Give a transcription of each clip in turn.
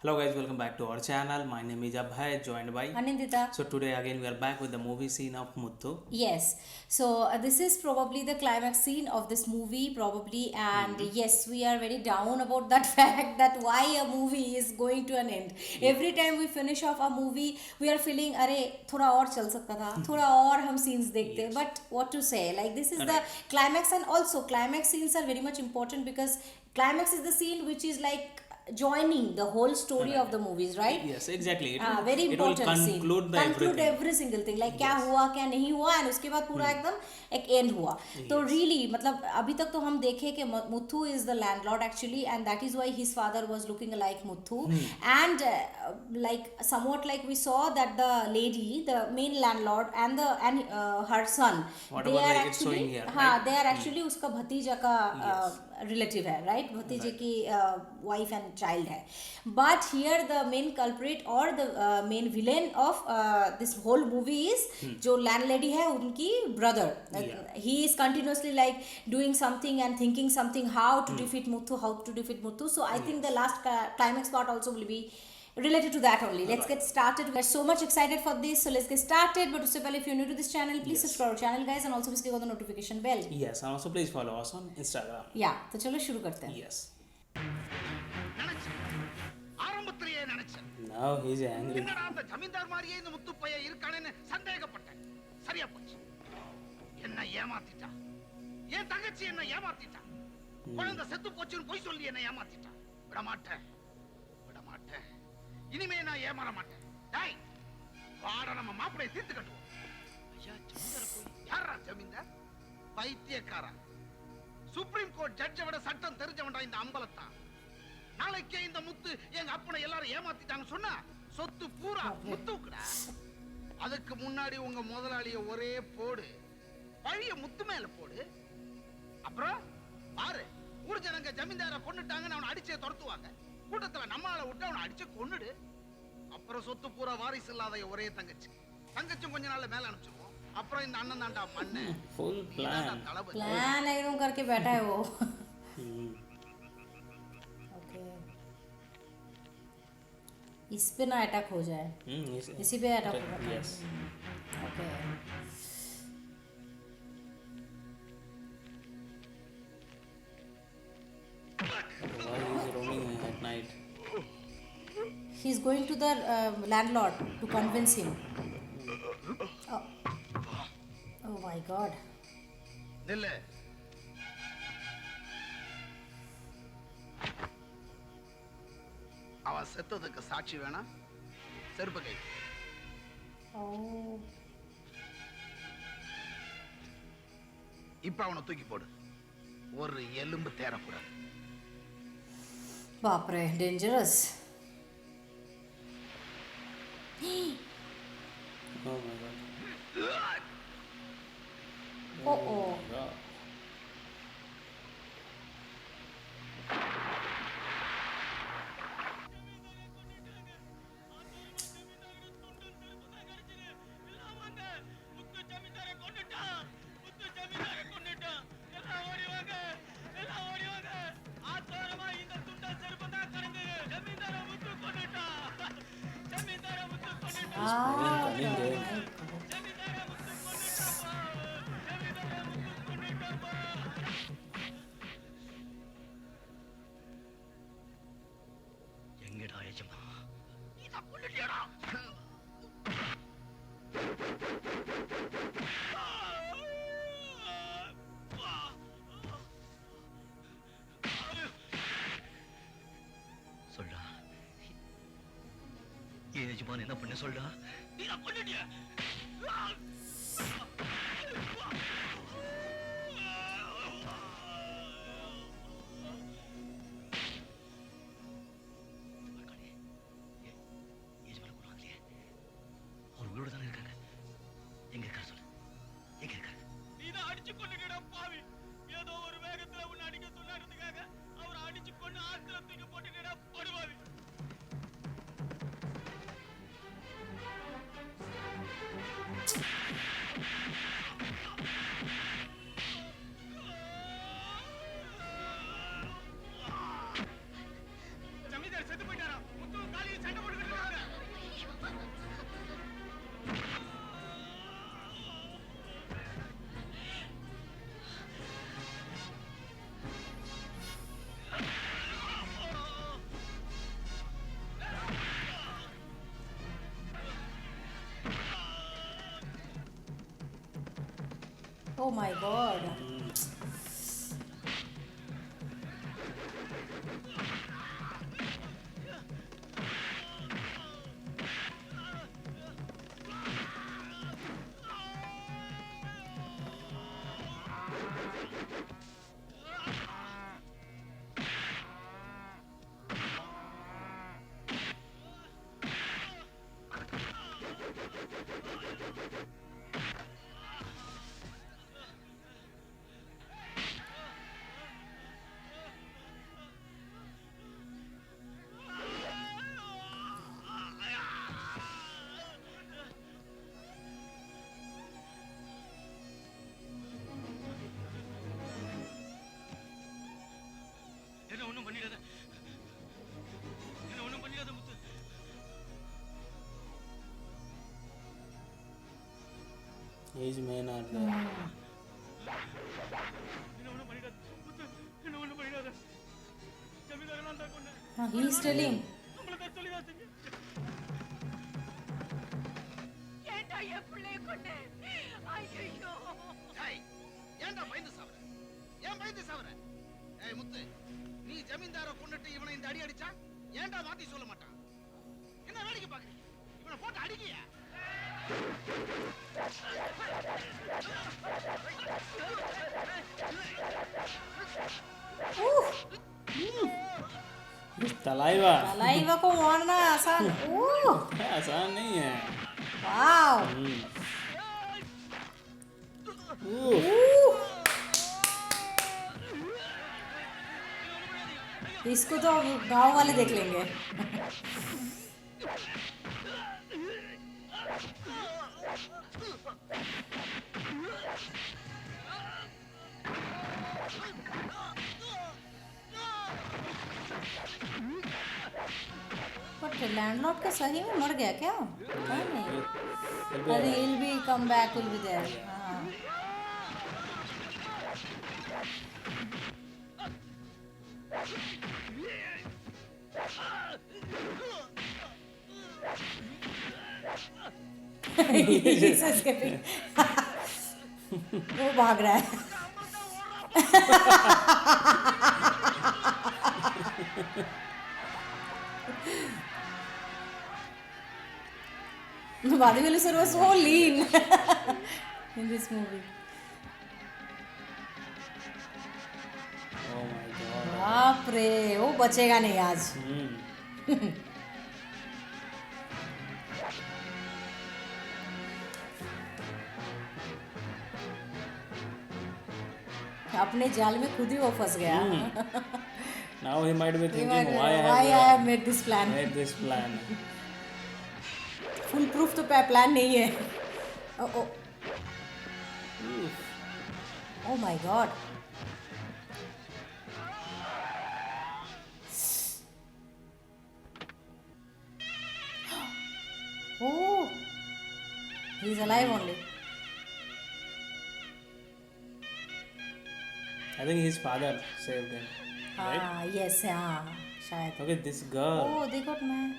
Hello guys, welcome back to our channel. My name is Abhay, joined by Anindita. So today again we are back with the movie scene of Muthu. Yes. So this is probably the climax scene of this movie, probably, and yes, we are very down about that fact that why a movie is going to an end. Every time we finish off a movie, we are feeling, अरे थोड़ा और चल सकता था, थोड़ा और हम scenes देखते. Yes. But what to say? Like this is the Correct. climax, and also climax scenes are very much important because climax is the scene which is like joining the whole story of the movies, right? Yes, exactly. Very it will important scene. conclude the Conclude everything. every single thing, like क्या Yes. हुआ क्या नहीं हुआ, and उसके बाद पूरा एकदम एक एंड हुआ. तो रियली मतलब अभी तक तो हम देखे कि Muthu is the landlord actually, and that is why his father was looking like Muthu, and like somewhat like we saw that the lady, the main landlord, and her son, Whatever they are like it's showing actually here, हाँ right? they are actually उसका भतीजा का relative है, right? भतीजे की wife and child है. But here the main culprit और the main villain of this whole movie is जो लैंडलेडी है उनकी brother. He is continuously like doing something and thinking something, how to defeat Muthu, how to defeat Muthu. So I think the last climax part also will be related to that only. Let's get started. We're so much excited for this, so let's get started. But usse pehle, if you're new to this channel, please subscribe our channel, guys, and also please click on the notification bell. Yes, and also please follow us on Instagram. Yeah, तो चलो शुरू करते हैं. Yes. ஆரம்பத்திலேயே நினைச்சேன் Now he's angry. என்னடா அந்த ஜமீன்தார் மாதிரியே இந்த முத்து பையன் இருக்கானேன்னு சந்தேகப்பட்டேன். சரியா போச்சு. என்ன ஏமாத்திட்டா. என் தங்கச்சி என்ன ஏமாத்திட்டா. குழந்தை செத்து போச்சுன்னு பொய் சொல்லி என்ன ஏமாத்திட்டா. விட மாட்டேன். இனிமே நான் ஏமாற மாட்டேன். டேய் வாடா நம்ம மாப்பிளைய தீர்த்து கட்டுவோம். ஐயா ஜமீன்தார் போய் யாரா ஜமீன்தார்? பைத்தியக்காரா. சுப்ரீம் கோர்ட் ஜட்ஜை விட சட்டம் தெரிஞ்சவன்டா இந்த அம்பலத்தான். நாளைக்கே இந்த முத்து எங்க அப்பனை எல்லாரும் ஏமாத்திட்டாங்க சொன்னா சொத்து பூரா முத்துக்குடா. அதுக்கு முன்னாடி உங்க முதலாளிய ஒரே போடு, பழைய முத்து மேல போடு. அப்புறம் பாரு, ஊர் ஜனங்க ஜமீன்தார கொன்னுட்டாங்கன்னு அவனை அடிச்சே துரத்துவாங்க. கூட்டத்துல நம்மால விட்டு அவனை அடிச்சு கொன்னுடு. அப்புறம் சொத்து பூரா வாரிசு இல்லாத ஒரே தங்கச்சும் கொஞ்ச நாள்ல மேல அனுப்பிச்சிருவோம். அப்புறம் இந்த அண்ணன் தாண்டா மண்ணு. Full plan. प्लान एकदम करके बैठा है वो. ओके, इस पे ना अटैक हो जाए. इसी पे अटैक होगा. Yes. Okay. Why he's roaming at night? He's going to the landlord to convince him. Oh. Oh my God. நில்லு. அவன் செத்ததுக்கு சாட்சி வேணா? செருப்பு கை. Oh. இப்ப அவனை தூக்கி போடு. ஒரு எலும்பு தேரக்கூடாது. बाप रे, dangerous. Oh my god. Oh oh. God. Ah, Coming there. எங்கடா எஜமா? இத கொல்லிட்டியாடா. சொல்டா. ஏன் எஜமான் என்ன பண்ண சொல்டா? இத கொல்லிட்டியா? my god. என்ன ஒண்ணும் பண்ணிடாத முத்து. He's main actor. என்ன ஒண்ணும் பண்ணிடாத முத்து. என்ன ஒண்ணும் பண்ணிடாத. ஜமீன்தார் நான் தான் கொன்னேன். He's telling. உங்களுக்கு சொல்லிதான் செஞ்சேன். ஏண்டா என் பிள்ளைய கொன்னே? ஐயோ! ஏய், ஏன்டா பயந்து சாவற? ஏன் பயந்து சாவற? ஏய் முத்து, நீ ஜமீன்தார கொன்னுட்டு இவனை இந்த அடி அடிச்சா ஏன்டா மாத்தி சொல்ல மாட்டான்? என்ன வேடிக்கை பாக்குறீங்க? இவனை போட்டு அடிக்கியா? तलाइवा तलाइवा को मारना आसान। ओह आसान नहीं है। वाओ। इसको तो गांव वाले देख लेंगे। बट लैंडलॉर्ड का सही में मर गया क्या? पता नहीं। अरे he'll be come back, will be there. हाँ। He's escaping. वो भाग रहा है। Madhavi sir was so lean in this movie. Oh my god. बाप रे, वो बचेगा नहीं आज। अपने जाल में खुद ही वो फंस गया। Now he might be thinking why I have made this plan. made this plan. Full proof तो प्लान नहीं है। Oh my God. Oh, he's alive only. I think his father saved him. Right? हाँ yes हाँ शायद। Look at this girl. Oh they got mad.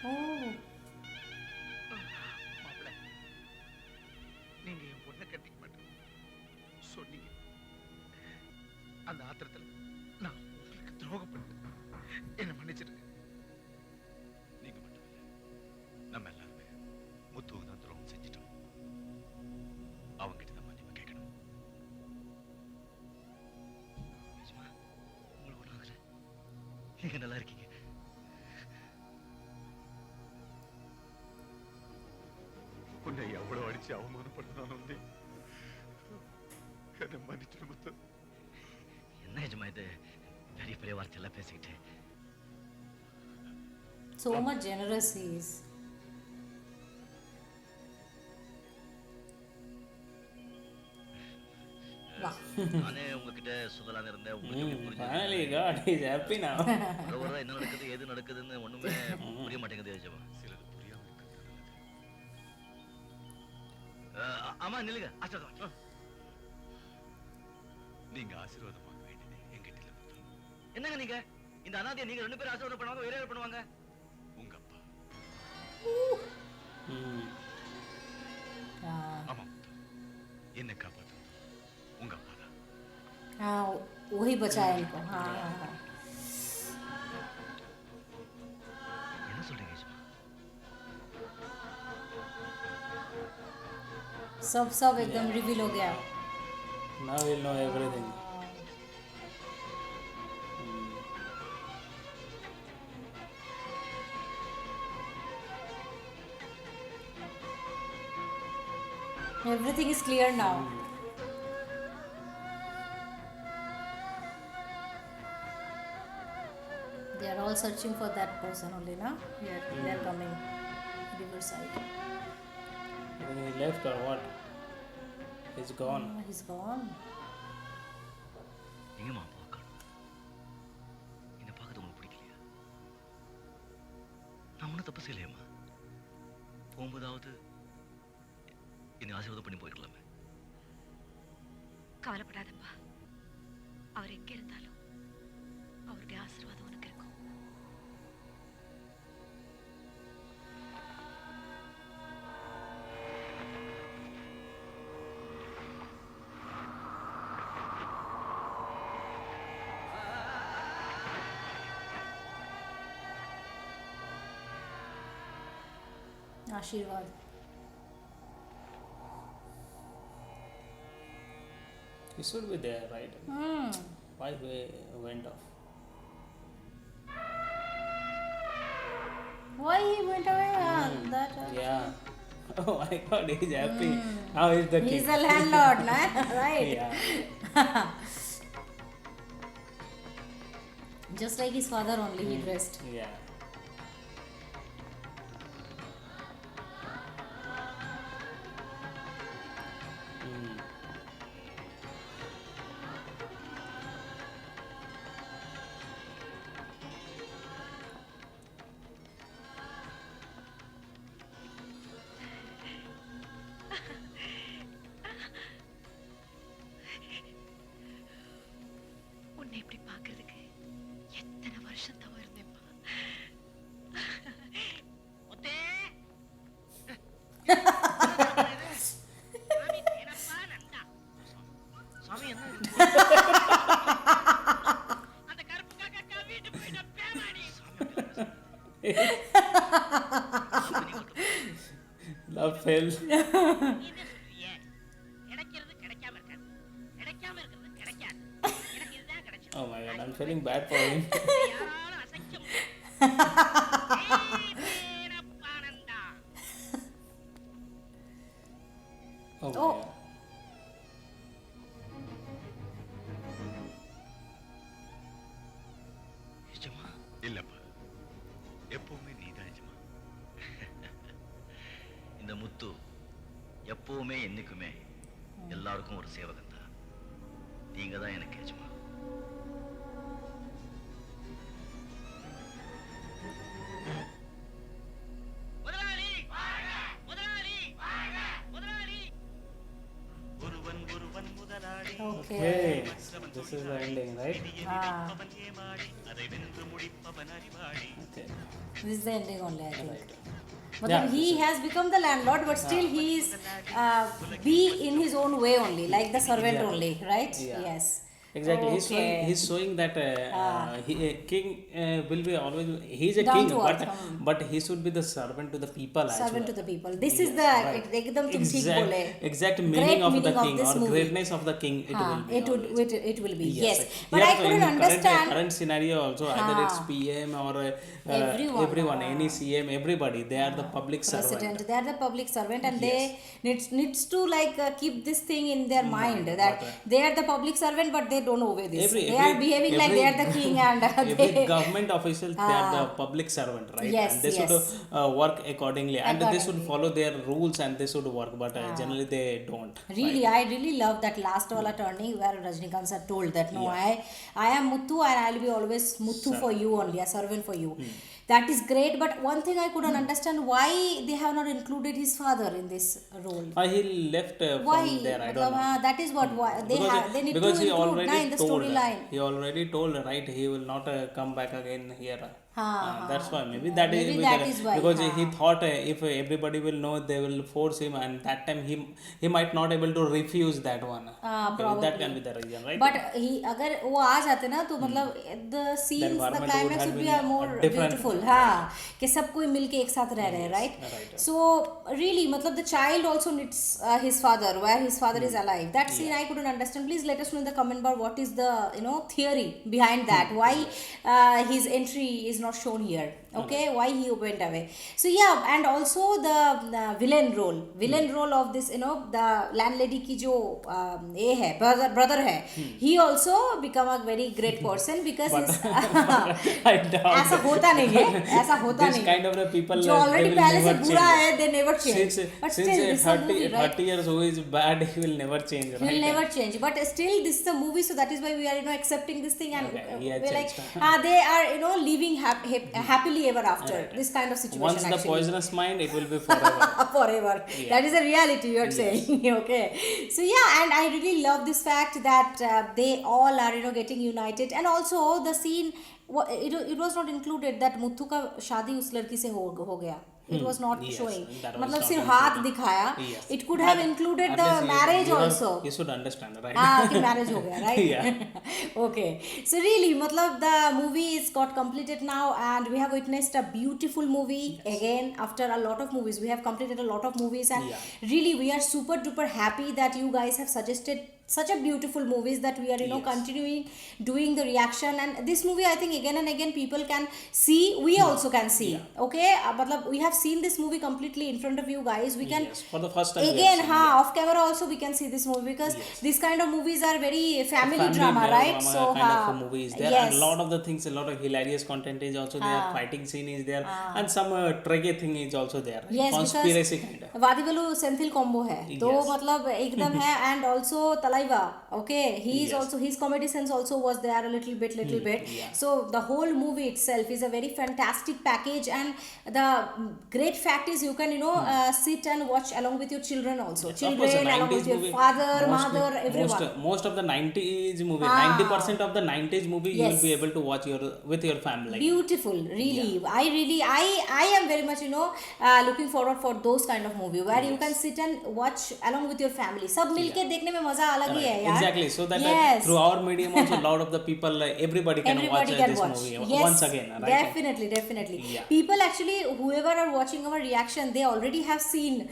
Oh. மாப்பிள்ளை, நீங்க என் பொண்ணை கட்டிக்க மாட்டேன் சொன்னீங்க. அந்த ஆத்திரத்துல நான் உங்களுக்கு துரோகம் பண்ணிட்டேன். என்னை மன்னிச்சிடுங்க. நீங்க மட்டும் இல்ல, நம்ம எல்லாருமே முத்துவுக்கு தான் துரோகம் செஞ்சிட்டோம். அவங்கிட்ட தான் மன்னிப்பு கேட்கணும். நிஜமா? உங்களுக்கு ஒண்ணும் ஆகல? நீங்க நல்லா இருக்கீங்க. உன்னை எவ்வளவு அடிச்சு அவமானப்படுத்தினாலும் வந்து என்னை மன்னிச்சிடு முத்து. என்ன நிஜமா இது? பெரிய பெரிய வார்த்தையெல்லாம் பேசிக்கிட்டு. So much generous he is. Wow. நானே உங்ககிட்ட சொல்லலாம்னு இருந்தேன். உங்களுக்கு Finally God is happy now. வர என்ன நடக்குது ஏது நடக்குதுன்னு ஒண்ணுமே புரிய மாட்டேங்குது நிஜமா. சிலது புரியாம இருக்கிறது நல்லது. ஆமா நில்லுங்க. ஆசீர்வாதம். நீங்க ஆசீர்வாதம் வாங்க வேண்டியது என்கிட்ட இல்ல முத்து. என்னங்க நீங்க இந்த அனாதையை நீங்க 2 பேரும் ஆசீர்வாதம் பண்ணுவாங்க, வேற யார் பண்ணுவாங்க? உங்க அப்பா. Hmm. हाँ ஆமா முத்து. என்னை காப்பாத்து உங்க அப்பா தான். हाँ वही बचाया इनको हाँ हाँ हाँ என்ன சொல்றீங்க எஜமா? सब एकदम रिवील हो गया Now we'll know everything. everything is clear now they are all searching for that person only na they are coming riverside I think he left or what? He's gone. he's gone எங்கம்மா அப்பா காணோம்? என்னை பார்க்கறது உங்களுக்கு பிடிக்கலையா? நான் ஒன்றும் தப்பு செய்யலையம்மா. போகும்போதாவது என்னை ஆசீர்வாதம் பண்ணி போயிடலாமே. கவலைப்படாதப்பா, அவர் எங்க இருந்தாலும் அவருடைய ஆசீர்வாதம் உனக்கு இருக்கும். आशीर्वाद He should be there, right? Why he went off? why he went away that Yeah. Oh my God, he's happy. Now he's the king. he's the landlord na right Yeah. just like his father only he dressed Yeah. Hmm. உன்னை இப்படி பார்க்கிறதுக்கு எத்தனை வருஷம் தவம் இருந்தேன்ப்பா. முத்தே சாமி என்ன அந்த கருப்பு காக்கா வீட்டு போயிட்ட பேமாடி. Love fell. நீ என்ன சொல்றியே? கிடைக்கிறது கிடைக்காம இருக்காது, கிடைக்காம இருக்கிறது கிடைக்காது. எனக்கு இதுதான் கிடைச்சது. Oh my God, I'm feeling bad for him. யாராலும் அசைக்க முடியாது. ஏய் வீரப்பானந்தா. Oh my Oh. God. எஜமா? இல்லப்பா. எப்பவுமே நீதான் எஜமா. இந்த முத்து எப்பவுமே என்னைக்குமே எல்லாருக்கும் ஒரு சேவகன் தான். நீங்க தான் எனக்கு எஜமா. முதலாளி முதலாளி முதலாளி. Okay. This is the ending, right? Okay. this is the ending only I think Right. But Yeah, he this is- has become the landlord, but still he is be in his own way only, like the servant Yeah. only, right? Yeah. Yes. Exactly. Okay. He's showing that a king will be always. He's a Down king, to earth, but he should be the servant to the people as Servant well. to the people. This is the एकदम तुम ठीक बोले. Exact Great meaning of the meaning of king this or movie. greatness of the king. It हाँ, will be. always. it will be. Yes. Yes. But I Yeah, so in couldn't the understand. current scenario also, either it's हाँ. PM or Everyone, any CM, everybody, they are the public President, servant. they are the public servant, and Yes. they needs to like keep this thing in their mind that they are the public servant, but they don't obey this. They are behaving like they are the king, and every they government official, they are the public servant, right? Yes, and they yes. should work accordingly, and they should Accordingly. follow their rules, and they should work, but generally they don't. Really, I really love that last wala turning where Rajnikant sir told that no, I am Muthu and I'll be always Muthu for you only, a servant for you. That is great, but one thing I couldn't understand, why they have not included his father in this role. He left Why? from there. I don't know. That is what why they need to because he include already in the told. storyline. He already told, right? He will not come back again here. हाँ, That's हाँ. why maybe that is Maybe that is why, because he हाँ. thought if everybody will know, they will force him, and that time he might not able to refuse that one. Maybe that can be the reason, right? But he अगर वो आ जाते ना तो मतलब the scenes, the environment climax would would have be been more different. beautiful. हाँ, कि सब कोई मिलके एक साथ रह रहे हैं, right? right. So really मतलब the child also needs his father, where his father is alive. That scene I couldn't understand. Please let us know in the comment bar what is the theory behind that. Why his entry is not shown here? Okay, why he went away? So yeah, and also the villain role of this, the landlady की जो ये है brother है, he also become a very great person because his I doubt ऐसा होता नहीं है, ऐसा होता this नहीं kind of the people जो they already will पहले से never बुरा change. है, they never change. Since But since still, a this is a 30 movie, right? 30 years who is bad, he will never change, right? He'll never change, but still this is a movie, so that is why we are accepting this thing, and Okay, he had we're like changed. they are living happily ever after. This kind of situation. Once the actually. poisonous mind, it will be forever. Forever. That is a reality you're saying. Okay, so yeah, and I really love this fact that they all are getting united, and also the scene it was not included that Muthu का शादी उस लड़की से हो गया. It was not Yes, showing. that was मतलब not सिर्फ हाथ included. दिखाया. Yes. It could have But included at the least marriage you also. You should understand, right? हाँ कि marriage हो गया, right? Yeah. Okay, so really मतलब the movie is got completed now, and we have witnessed a beautiful movie again after a lot of movies. We have completed a lot of movies, and really we are super duper happy that you guys have suggested such a beautiful movies that we are continuing doing the reaction. And this movie I think again and again people can see, we also can see. Okay, मतलब we have seen this movie completely in front of you guys. We can Yes, for the first time we have again seen, off camera also we can see this movie, because these kind of movies are very family drama, right? Melodrama So kind of a movie is there, yes. and a lot of the things, a lot of hilarious content is also there. Fighting scene is there, and some tricky thing is also there, right? Yes, Conspiracy kind of. Vadivelu Senthil combo है तो Yes. मतलब एकदम है. And also तलाइवा, okay, he is also, his comedy sense also was there a little bit. So the whole movie itself is a very fantastic package, and the great fact is you can sit and watch along with your children also. Of course, Children the along 90s with your movie, father, mother, everyone. most of the 90s movie, 90% of the 90s movie you will be able to watch with your family. Beautiful, really. I am very much looking forward for those kind of movie where you can sit and watch along with your family. सब मिलके देखने में मजा अलग ही है यार. Exactly, so that Yes. through our medium also a lot of the people, everybody can watch this movie Yes, once again, right? Definitely. Yeah. People actually, whoever are watching our reaction, they already have seen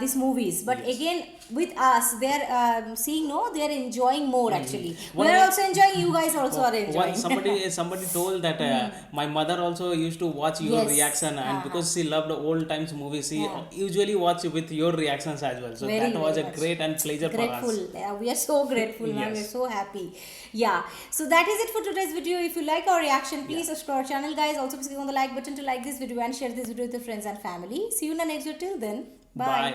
these movies, but again with us they are seeing, they are enjoying more actually. We are also enjoying, you guys also are enjoying. Somebody told that my mother also used to watch your Yes. reaction, and because she loved old times movies, she usually watch with your reactions as well. So Very, that was very a much. great and pleasure Grateful. for us. Yeah, we are so grateful, man. Yes. We're so happy. Yeah. So that is it for today's video. If you like our reaction, please subscribe our channel, guys. Also, please click on the like button to like this video and share this video with your friends and family. See you in the next video. Till then, bye. Bye.